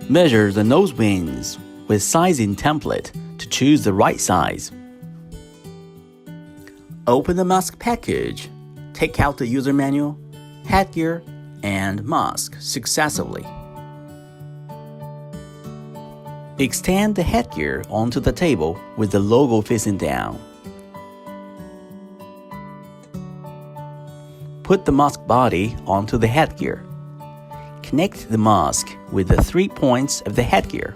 Measure the nose wings with sizing template to choose the right size. Open the mask package. Take out the user manual, headgear, and mask successively. Extend the headgear onto the table with the logo facing down. Put the mask body onto the headgear. Connect the mask with the 3 points of the headgear.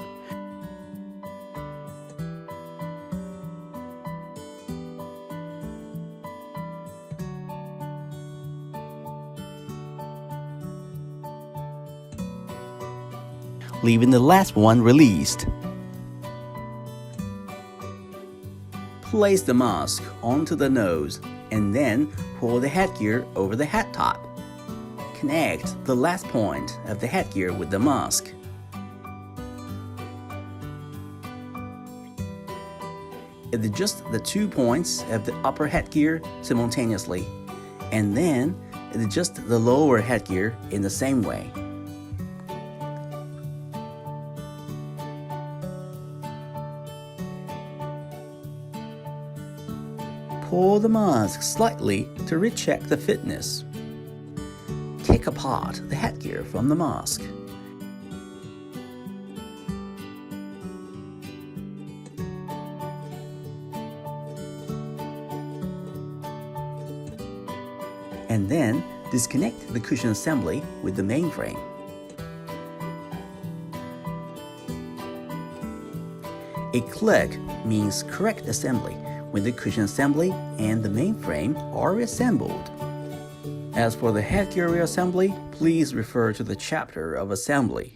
Leaving the last one released. Place the mask onto the nose and then pull the headgear over the head top. Connect the last point of the headgear with the mask. Adjust the 2 points of the upper headgear simultaneously, and then adjust the lower headgear in the same way. Pull the mask slightly to recheck the fitness. Take apart the headgear from the mask. And then disconnect the cushion assembly with the mainframe. A click means correct assembly when the cushion assembly and the mainframe are reassembled. As for the headgear reassembly, please refer to the chapter of assembly.